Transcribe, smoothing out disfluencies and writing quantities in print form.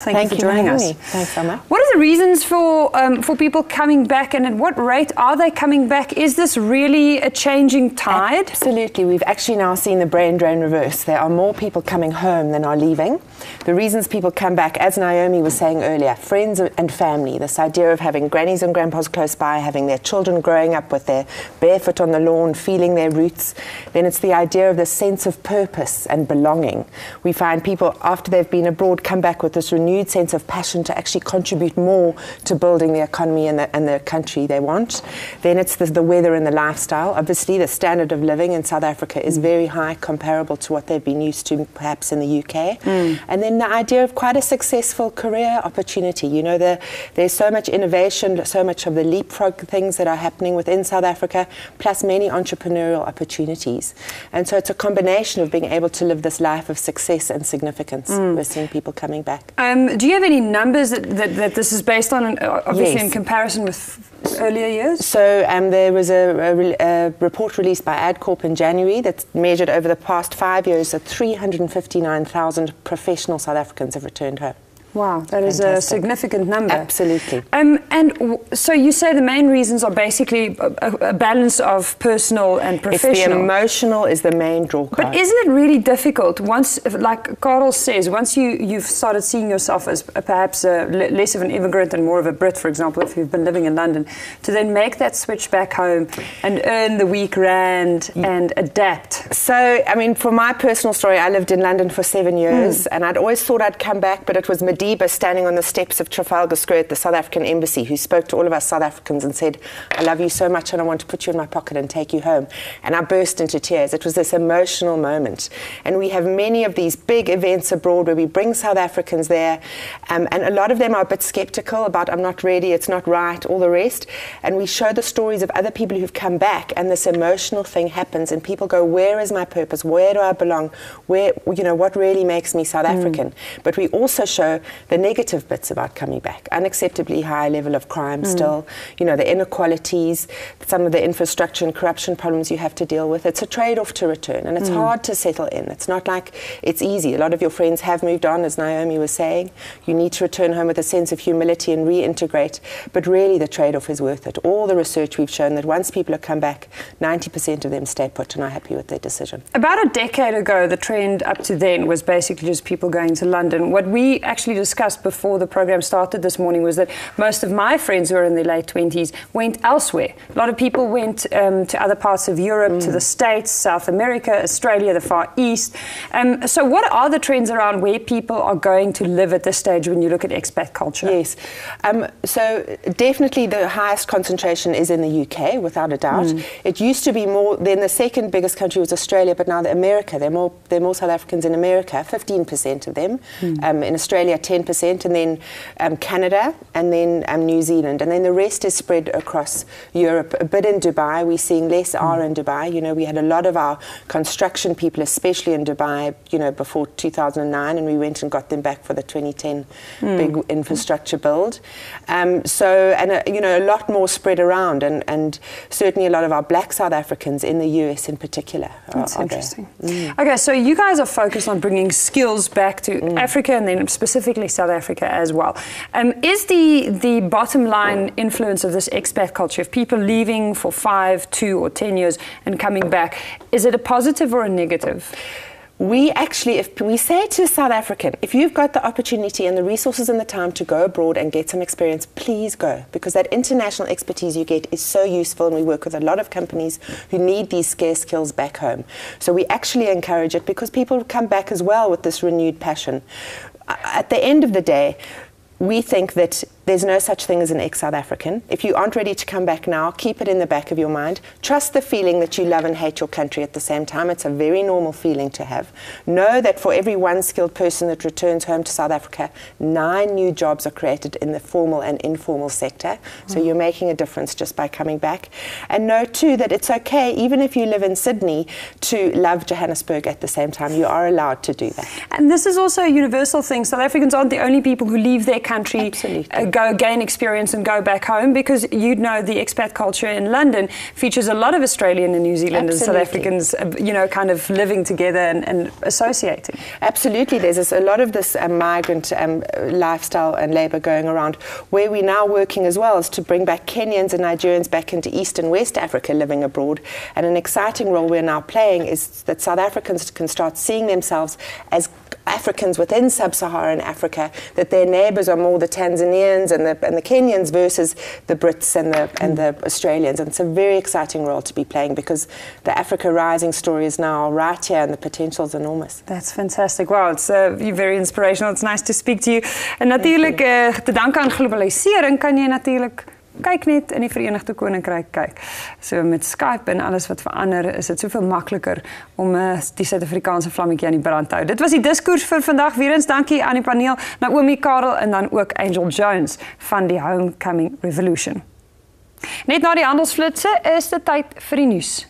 Thank you for joining us. Thanks, Emma. What are the reasons for people coming back, and at what rate are they coming back? Is this really a changing tide? Absolutely. We've actually now seen the brain drain reverse. There are more people coming home than are leaving. The reasons people come back, as Naomi was saying earlier, friends and family, this idea of having grannies and grandpas close by, having their children growing up with their barefoot on the lawn, feeling their roots. Then it's the idea of the sense of purpose and belonging. We find people, after they've been abroad, come back with this renewed sense of passion to actually contribute more to building the economy and the country they want. Then it's the weather and the lifestyle. Obviously, the standard of living in South Africa is very high, comparable to what they've been used to perhaps in the UK. And then the idea of quite a successful career opportunity. You know, there's so much innovation, so much of the leapfrog things that are happening within South Africa, plus many entrepreneurial opportunities. And so it's a combination of being able to live this life of success and significance. We're seeing people coming back. Do you have any numbers that this is based on, obviously Yes. in comparison with earlier years? So there was a report released by AdCorp in January that's measured over the past 5 years that 359,000 professional South Africans have returned home. Wow, that is a significant number. Absolutely. So you say the main reasons are basically a balance of personal and professional. It's the emotional is the main draw card. But isn't it really difficult once, like Carl says, once you've started seeing yourself as perhaps less of an immigrant and more of a Brit, for example, if you've been living in London, to then make that switch back home and earn the weak rand and adapt? So, I mean, for my personal story, I lived in London for 7 years and I'd always thought I'd come back, but it was Madiba standing on the steps of Trafalgar Square at the South African Embassy who spoke to all of us South Africans and said, I love you so much and I want to put you in my pocket and take you home. And I burst into tears. It was this emotional moment. And we have many of these big events abroad where we bring South Africans there and a lot of them are a bit skeptical about I'm not ready, it's not right, all the rest. And we show the stories of other people who've come back and this emotional thing happens and people go, where is my purpose? Where do I belong? Where, you know, what really makes me South African? But we also show the negative bits about coming back. Unacceptably high level of crime still, you know, the inequalities, some of the infrastructure and corruption problems you have to deal with. It's a trade-off to return and it's hard to settle in. It's not like it's easy. A lot of your friends have moved on, as Naomi was saying. You need to return home with a sense of humility and reintegrate, but really the trade-off is worth it. All the research we've shown that once people have come back, 90% of them stay put and are happy with their decision. About a decade ago, the trend up to then was basically just people going to London. What we actually discussed before the program started this morning was that most of my friends who are in their late 20s went elsewhere. A lot of people went to other parts of Europe, to the States, South America, Australia, the Far East. So what are the trends around where people are going to live at this stage when you look at expat culture? Yes. So definitely the highest concentration is in the UK, without a doubt. It used to be more, then the second biggest country was Australia, but now America. There are more South Africans in America, 15% of them. In Australia, 10%, and then Canada, and then New Zealand. And then the rest is spread across Europe. A bit in Dubai. We're seeing less are in Dubai. You know, we had a lot of our construction people, especially in Dubai, you know, before 2009, and we went and got them back for the 2010 big infrastructure build. You know, a lot more spread around, and certainly a lot of our black South Africans in the US in particular. That's interesting. Okay, so you guys are focused on bringing skills back to Africa and then specifically South Africa as well. Is the bottom line influence of this expat culture, of people leaving for 5, 2 or 10 years and coming back, is it a positive or a negative? We actually, if we say to a South African, if you've got the opportunity and the resources and the time to go abroad and get some experience, please go, because that international expertise you get is so useful, and we work with a lot of companies who need these scarce skills back home. So we actually encourage it because people come back as well with this renewed passion. At the end of the day, we think that there's no such thing as an ex-South African. If you aren't ready to come back now, keep it in the back of your mind. Trust the feeling that you love and hate your country at the same time. It's a very normal feeling to have. Know that for every one skilled person that returns home to South Africa, 9 new jobs are created in the formal and informal sector. So you're making a difference just by coming back. And know too that it's okay, even if you live in Sydney, to love Johannesburg at the same time. You are allowed to do that. And this is also a universal thing. South Africans aren't the only people who leave their country, go gain experience and go back home, because you'd know the expat culture in London features a lot of Australian and New Zealand and South Africans, you know, kind of living together and associating. Absolutely. There's a lot of this migrant lifestyle and labour going around. Where we're now working as well is to bring back Kenyans and Nigerians back into East and West Africa living abroad. And an exciting role we're now playing is that South Africans can start seeing themselves as Africans within sub-Saharan Africa, that their neighbours are more the Tanzanians and the Kenyans versus the Brits and the Australians. And it's a very exciting role to be playing, because the Africa Rising story is now right here and the potential is enormous. That's fantastic. Wow, it's very inspirational. It's nice to speak to you. En natuurlijk, te danken aan globalisering kan je natuurlijk Kyknet in die Verenigde Koninkryk kyk. So met Skype en alles wat verander, is dit soveel makliker om die Suid-Afrikaanse vlammetjie aan die brand te hou. Dit was die diskurs vir vandag. Weer eens dankie aan die paneel, Naomi, Karel en dan ook Angel Jones van die Homecoming Revolution. Net na die handelsflitse is dit tyd vir die nuus.